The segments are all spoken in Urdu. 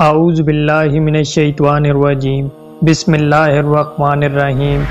اعوذ باللہ من الشیطان الرجیم، بسم اللہ الرحمن الرحیم۔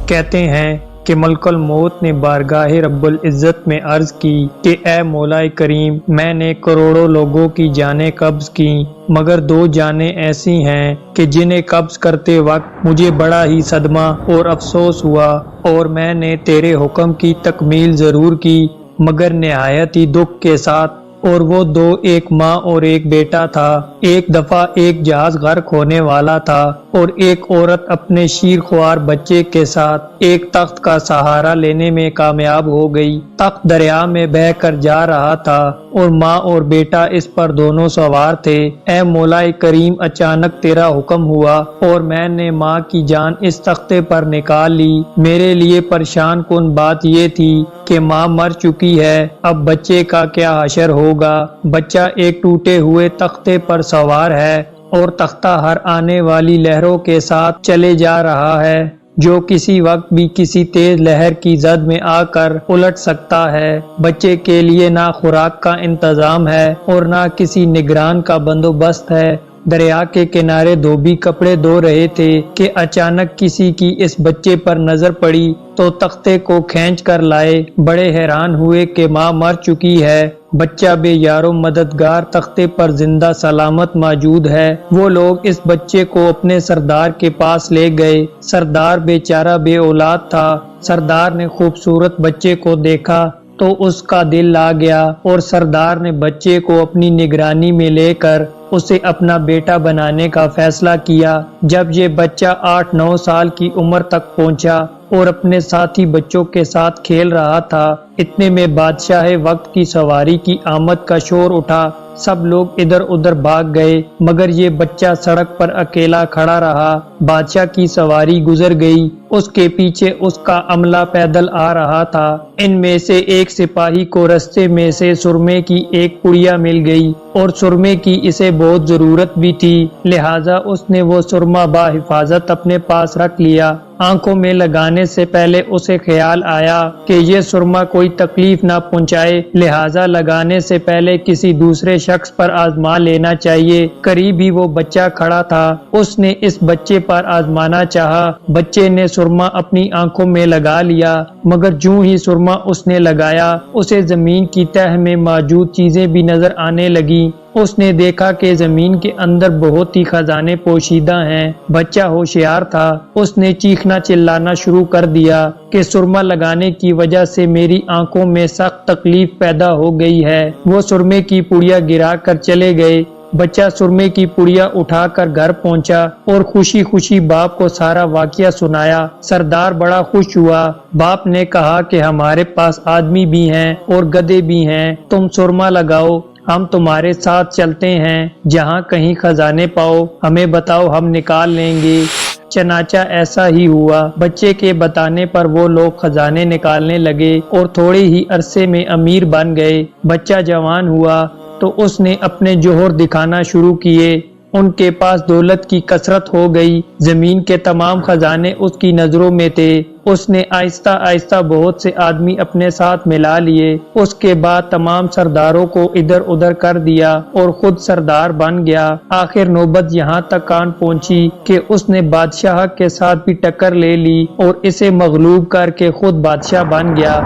کہتے ہیں کہ ملک الموت نے بارگاہ رب العزت میں عرض کی کہ اے مولا کریم، میں نے کروڑوں لوگوں کی جانیں قبض کی، مگر دو جانیں ایسی ہیں کہ جنہیں قبض کرتے وقت مجھے بڑا ہی صدمہ اور افسوس ہوا، اور میں نے تیرے حکم کی تکمیل ضرور کی مگر نہایت ہی دکھ کے ساتھ، اور وہ دو ایک ماں اور ایک بیٹا تھا۔ ایک دفعہ ایک جہاز غرق ہونے والا تھا اور ایک عورت اپنے شیرخوار بچے کے ساتھ ایک تخت کا سہارا لینے میں کامیاب ہو گئی۔ تخت دریا میں بہہ کر جا رہا تھا اور ماں اور بیٹا اس پر دونوں سوار تھے۔ اے مولا کریم، اچانک تیرا حکم ہوا اور میں نے ماں کی جان اس تختے پر نکال لی۔ میرے لیے پریشان کن بات یہ تھی کہ ماں مر چکی ہے، اب بچے کا کیا حشر ہوگا؟ بچہ ایک ٹوٹے ہوئے تختے پر سوار ہے اور تختہ ہر آنے والی لہروں کے ساتھ چلے جا رہا ہے، جو کسی وقت بھی کسی تیز لہر کی زد میں آ کر الٹ سکتا ہے۔ بچے کے لیے نہ خوراک کا انتظام ہے اور نہ کسی نگران کا بندوبست ہے۔ دریا کے کنارے دھوبی کپڑے دھو رہے تھے کہ اچانک کسی کی اس بچے پر نظر پڑی تو تختے کو کھینچ کر لائے۔ بڑے حیران ہوئے کہ ماں مر چکی ہے، بچہ بے یار و مددگار تختے پر زندہ سلامت موجود ہے۔ وہ لوگ اس بچے کو اپنے سردار کے پاس لے گئے۔ سردار بیچارہ بے اولاد تھا۔ سردار نے خوبصورت بچے کو دیکھا تو اس کا دل آ گیا اور سردار نے بچے کو اپنی نگرانی میں لے کر اسے اپنا بیٹا بنانے کا فیصلہ کیا۔ جب یہ بچہ 8-9 سال کی عمر تک پہنچا اور اپنے ساتھی بچوں کے ساتھ کھیل رہا تھا، اتنے میں بادشاہ وقت کی سواری کی آمد کا شور اٹھا۔ سب لوگ ادھر ادھر بھاگ گئے مگر یہ بچہ سڑک پر اکیلا کھڑا رہا۔ بادشاہ کی سواری گزر گئی، اس کے پیچھے اس کا عملہ پیدل آ رہا تھا۔ ان میں سے ایک سپاہی کو رستے میں سے سرمے کی ایک پڑیا مل گئی اور سرمے کی اسے بہت ضرورت بھی تھی، لہٰذا اس نے وہ سرما بحفاظت اپنے پاس رکھ لیا۔ آنکھوں میں لگانے سے پہلے اسے خیال آیا کہ یہ سرما کوئی تکلیف نہ پہنچائے، لہٰذا لگانے سے پہلے کسی دوسرے شخص پر آزما لینا چاہیے۔ قریب ہی وہ بچہ کھڑا تھا، اس نے اس بچے پر آزمانا چاہا۔ بچے نے سرما اپنی آنکھوں میں لگا لیا مگر جوں ہی سرما اس نے لگایا، اسے زمین کی تہہ میں موجود چیزیں بھی نظر آنے لگیں۔ اس نے دیکھا کہ زمین کے اندر بہت ہی خزانے پوشیدہ ہیں۔ بچہ ہوشیار تھا، اس نے چیخنا چلانا شروع کر دیا کہ سرما لگانے کی وجہ سے میری آنکھوں میں سخت تکلیف پیدا ہو گئی ہے۔ وہ سرمے کی پڑیا گرا کر چلے گئے۔ بچہ سرمے کی پڑیا اٹھا کر گھر پہنچا اور خوشی خوشی باپ کو سارا واقعہ سنایا۔ سردار بڑا خوش ہوا۔ باپ نے کہا کہ ہمارے پاس آدمی بھی ہیں اور گدھے بھی ہیں، تم سرما لگاؤ، ہم تمہارے ساتھ چلتے ہیں، جہاں کہیں خزانے پاؤ ہمیں بتاؤ، ہم نکال لیں گے۔ چنانچہ ایسا ہی ہوا۔ بچے کے بتانے پر وہ لوگ خزانے نکالنے لگے اور تھوڑے ہی عرصے میں امیر بن گئے۔ بچہ جوان ہوا تو اس نے اپنے جوہر دکھانا شروع کیے۔ ان کے پاس دولت کی کثرت ہو گئی، زمین کے تمام خزانے اس کی نظروں میں تھے۔ اس نے آہستہ آہستہ بہت سے آدمی اپنے ساتھ ملا لیے۔ اس کے بعد تمام سرداروں کو ادھر ادھر کر دیا اور خود سردار بن گیا۔ آخر نوبت یہاں تک آن پہنچی کہ اس نے بادشاہ کے ساتھ بھی ٹکر لے لی اور اسے مغلوب کر کے خود بادشاہ بن گیا۔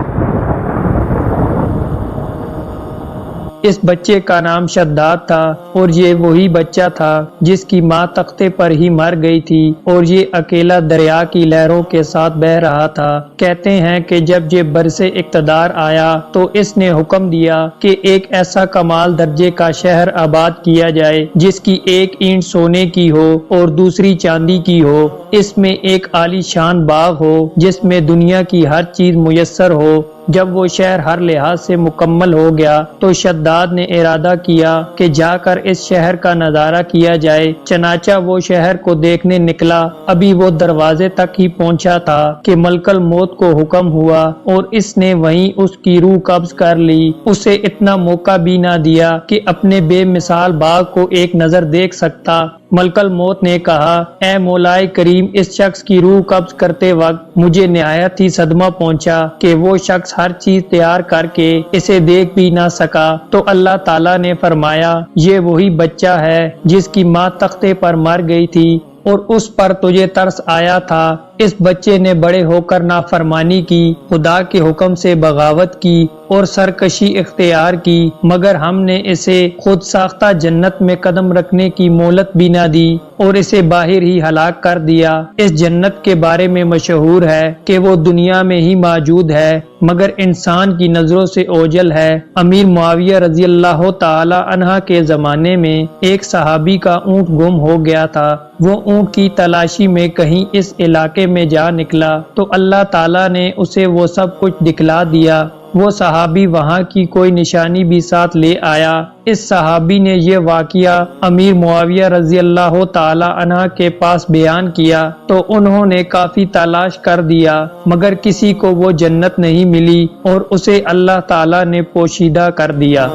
اس بچے کا نام شداد تھا اور یہ وہی بچہ تھا جس کی ماں تختے پر ہی مر گئی تھی اور یہ اکیلا دریا کی لہروں کے ساتھ بہہ رہا تھا۔ کہتے ہیں کہ جب یہ برسے اقتدار آیا تو اس نے حکم دیا کہ ایک ایسا کمال درجے کا شہر آباد کیا جائے جس کی ایک اینٹ سونے کی ہو اور دوسری چاندی کی ہو۔ اس میں ایک عالی شان باغ ہو جس میں دنیا کی ہر چیز میسر ہو۔ جب وہ شہر ہر لحاظ سے مکمل ہو گیا تو شداد نے ارادہ کیا کہ جا کر اس شہر کا نظارہ کیا جائے۔ چنانچہ وہ شہر کو دیکھنے نکلا۔ ابھی وہ دروازے تک ہی پہنچا تھا کہ ملک الموت کو حکم ہوا اور اس نے وہیں اس کی روح قبض کر لی۔ اسے اتنا موقع بھی نہ دیا کہ اپنے بے مثال باغ کو ایک نظر دیکھ سکتا۔ ملکل موت نے کہا اے مولائے کریم اس شخص کی روح قبض کرتے وقت مجھے نہایت ہی صدمہ پہنچا کہ وہ شخص ہر چیز تیار کر کے اسے دیکھ بھی نہ سکا تو اللہ تعالیٰ نے فرمایا یہ وہی بچہ ہے جس کی ماں تختے پر مر گئی تھی اور اس پر تجھے ترس آیا تھا۔ اس بچے نے بڑے ہو کر نافرمانی کی، خدا کے حکم سے بغاوت کی اور سرکشی اختیار کی، مگر ہم نے اسے خود ساختہ جنت میں قدم رکھنے کی مہلت بھی نہ دی اور اسے باہر ہی ہلاک کر دیا۔ اس جنت کے بارے میں مشہور ہے کہ وہ دنیا میں ہی موجود ہے مگر انسان کی نظروں سے اوجھل ہے۔ امیر معاویہ رضی اللہ تعالی عنہ کے زمانے میں ایک صحابی کا اونٹ گم ہو گیا تھا۔ وہ اونٹ کی تلاشی میں کہیں اس علاقے میں جا نکلا تو اللہ تعالیٰ نے اسے وہ سب کچھ دکھلا دیا۔ وہ صحابی وہاں کی کوئی نشانی بھی ساتھ لے آیا۔ اس صحابی نے یہ واقعہ امیر معاویہ رضی اللہ تعالی عنہ کے پاس بیان کیا تو انہوں نے کافی تلاش کر دیا مگر کسی کو وہ جنت نہیں ملی اور اسے اللہ تعالیٰ نے پوشیدہ کر دیا۔